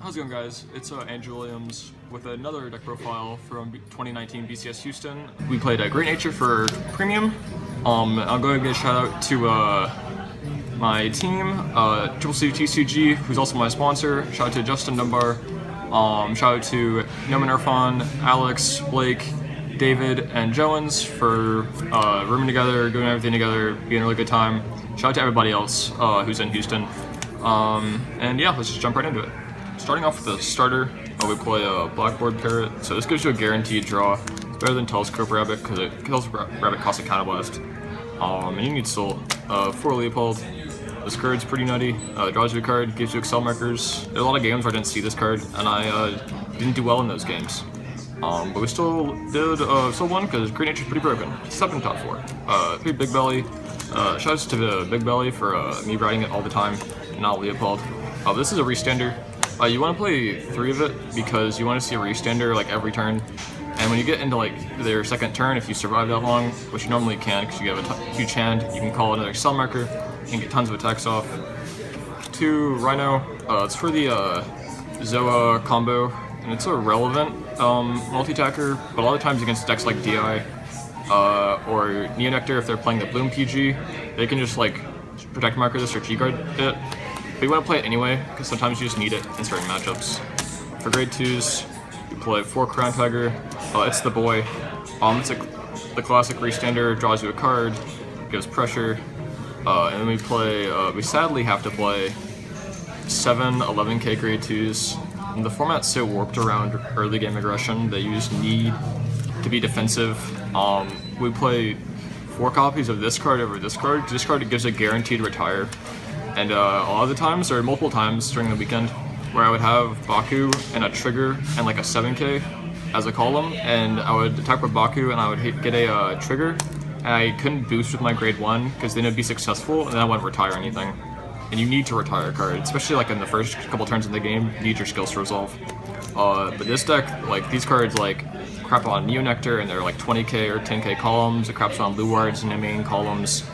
How's it going, guys? It's Andrew Williams with another deck profile from 2019 BCS Houston. We played Great Nature for Premium. I'm going to give a shout out to my team, TripleSleeveTCG, who's also my sponsor. Shout out to Justin Dunbar. Shout out to Noman Irfan, Alex, Blake, David, and Jones for rooming together, doing everything together, being a really good time. Shout out to everybody else who's in Houston. And yeah, let's just jump right into it. Starting off with the starter, we play a Blackboard Parrot. So this gives you a guaranteed draw. It's better than Telescope Rabbit because Telescope Rabbit costs a Counterblast. And you need Soul. For Leopold, this card's pretty nutty. Draws you a card, gives you Excel markers. There are a lot of games where I didn't see this card, and I didn't do well in those games. But we still won because Great Nature's pretty broken. 7 top 4. 3 Big Belly. Shouts to the Big Belly for me riding it all the time, not Leopold. This is a restander. You want to play 3 of it because you want to see a restander like every turn. And when you get into like their second turn, if you survive that long, which you normally can because you have a huge hand, you can call another Excel marker and get tons of attacks off. 2 Rhino. It's for the Zoa combo, and it's a relevant multi-attacker, but a lot of times against decks like DI or Neonectar, if they're playing the Bloom PG, they can just like protect marker this or G-guard it. But you want to play it anyway, because sometimes you just need it in certain matchups. For grade 2s, you play 4 Crown Tiger. It's the boy. It's the classic restander, draws you a card, gives pressure, and then we sadly have to play 7 11k grade 2s. And the format's so warped around early game aggression that you just need to be defensive. We play 4 copies of this card over this card. This card gives a guaranteed retire. And a lot of the times, or multiple times during the weekend, where I would have Baku and a trigger and like a 7k as a column, and I would attack with Baku and I would get a trigger, and I couldn't boost with my grade 1 because then it'd be successful and then I wouldn't retire anything. And you need to retire a card, especially like in the first couple turns in the game, you need your skills to resolve. But this deck, like these cards like crap on Neonectar and they're like 20k or 10k columns, it craps on Luards and their main columns.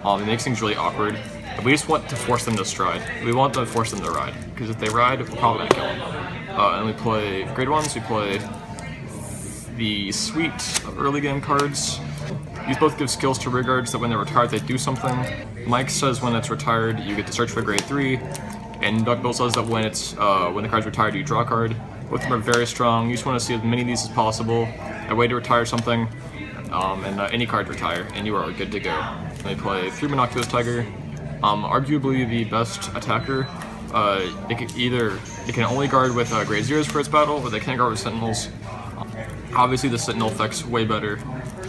It makes things really awkward. We just want to force them to stride. We want to force them to ride, because if they ride, we're probably gonna kill them. And we play grade 1s, we play the suite of early game cards. These both give skills to rear guards that when they're retired, they do something. Mike says when it's retired, you get to search for grade 3, and Duckbill says that when the card's retired, you draw a card. Both of them are very strong. You just want to see as many of these as possible. A way to retire something, and any card retire, and you are good to go. And we play 3 Monoculous Tiger. Arguably the best attacker. It can only guard with grade 0s for its battle, or they can't guard with Sentinels. Obviously the Sentinel effect's way better.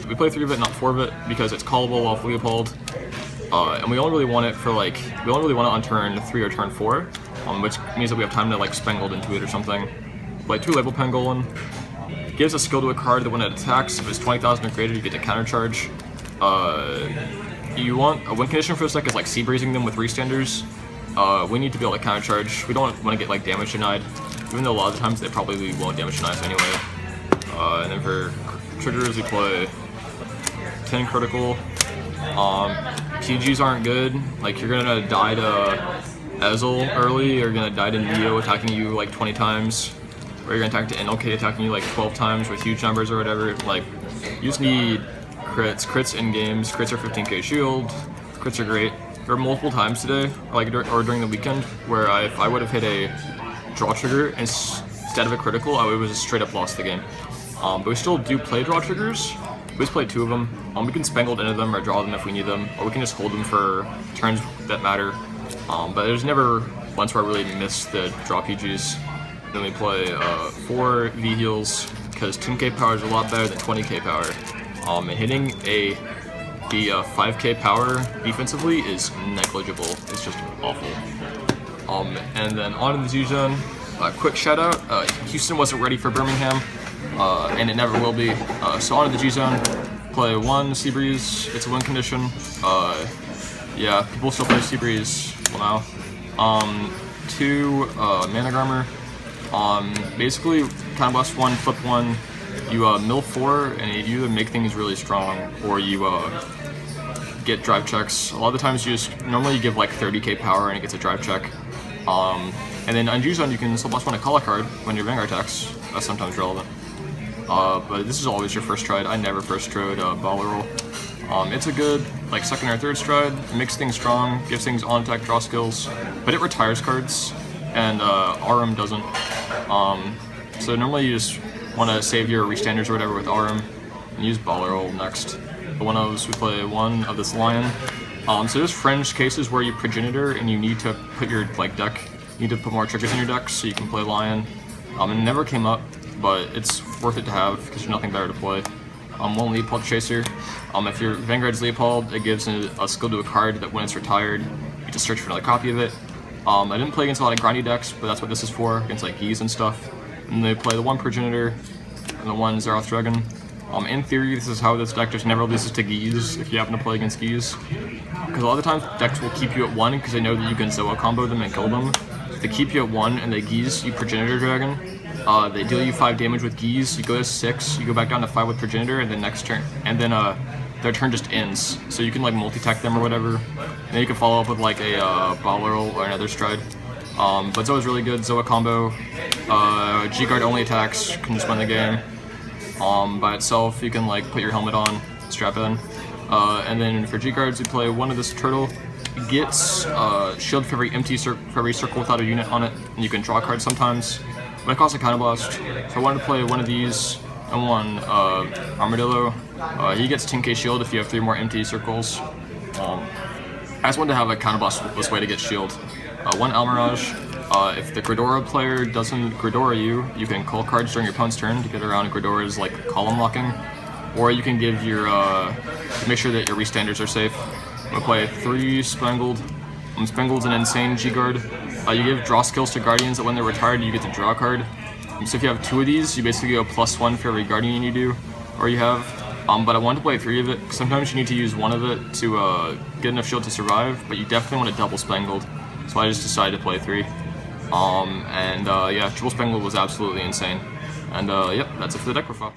We play 3 of it, not 4 of it, because it's callable off Leopold. And we only really want it on turn 3 or turn 4, which means that we have time to like Spangled into it or something. Play 2 Label Pangolin. Gives a skill to a card that when it attacks, if it's 20,000 or greater, you get to countercharge. You want a win condition for this deck is like Sea Breezing them with restanders. We need to be able to countercharge. We don't want to get like damage denied, even though a lot of the times they probably won't damage deny us anyway. And then for triggers, we play 10 critical. PGs aren't good. Like you're gonna die to Ezel early, or you're gonna die to Neo attacking you like 20 times, or you're gonna attack to NLK attacking you like 12 times with huge numbers or whatever. Like you just need crits in games. Crits are 15k shield. Crits are great. There were multiple times today, or during the weekend, where if I would have hit a draw trigger instead of a critical, I would have just straight up lost the game. But we still do play draw triggers. We just play 2 of them. We can Spangled into them or draw them if we need them, or we can just hold them for turns that matter. But there's never once where I really missed the draw PGs. Then we play 4 V heals because 10k power is a lot better than 20k power. And hitting the 5k power defensively is negligible. It's just awful. And then on to the G-Zone. Quick shout out, Houston wasn't ready for Birmingham, and it never will be. So on to the G-Zone, play 1 Sea Breeze, it's a win condition. Yeah, people still play Sea Breeze now. 2 Mana Armor. Basically, Counterblast 1, flip 1. You mill 4, and you either make things really strong, or you get drive checks. A lot of the times normally you give like 30k power and it gets a drive check. And then on G-Zone, you can still +1 a call a card when your Vanguard attacks. That's sometimes relevant. But this is always your first stride. I never first strode Baller Roll. It's a good like second or third stride. It makes things strong, gives things on attack draw skills, but it retires cards, and RM doesn't. So normally you just want to save your restanders or whatever with RM and use Baller Roll next. But one of those, we play one of this Lion. So there's fringe cases where you Progenitor and you need to put your deck. You need to put more triggers in your deck so you can play Lion. It never came up, but it's worth it to have because there's nothing better to play. One Leopold Chaser. If your Vanguard's Leopold, it gives a skill to a card that when it's retired, you just search for another copy of it. I didn't play against a lot of grindy decks, but that's what this is for, against like Geese and stuff. And they play the one Progenitor and the one Zeroth Dragon. In theory, this is how this deck just never loses to Geese if you happen to play against Geese. Because a lot of the times, decks will keep you at 1 because they know that you can Zoa combo them and kill them. If they keep you at 1 and they Geese, you Progenitor Dragon. They deal you 5 damage with Geese, you go to 6, you go back down to 5 with Progenitor, and then next turn, and then their turn just ends. So you can like multi-tech them or whatever. And then you can follow up with like a Baller Roll or another stride. But Zoa's really good, Zoa combo. G-Guard only attacks, can just win the game. By itself, you can like put your helmet on, strap in. And then for G-Guards, you play one of this turtle. It gets shield for every circle without a unit on it, and you can draw cards sometimes. But it costs a Counterblast. So I wanted to play one of these and one Armadillo. He gets 10k shield if you have 3 more empty circles. I just wanted to have a Counterblast way to get shield. One Almirage. If the Gridora player doesn't Gridora you, you can call cards during your opponent's turn to get around Gridora's like column locking. Or you can give your make sure that your restanders are safe. I'm gonna play 3 Spangled. Spangled's an insane G-Guard. You give draw skills to Guardians that when they're retired, you get to draw a card. So if you have 2 of these, you basically go +1 for every Guardian you do, or you have. But I wanted to play 3 of it, because sometimes you need to use 1 of it to get enough shield to survive, but you definitely want to double Spangled. So I just decided to play 3. Yeah, Triple Spangled was absolutely insane. And yep, that's it for the deck profile.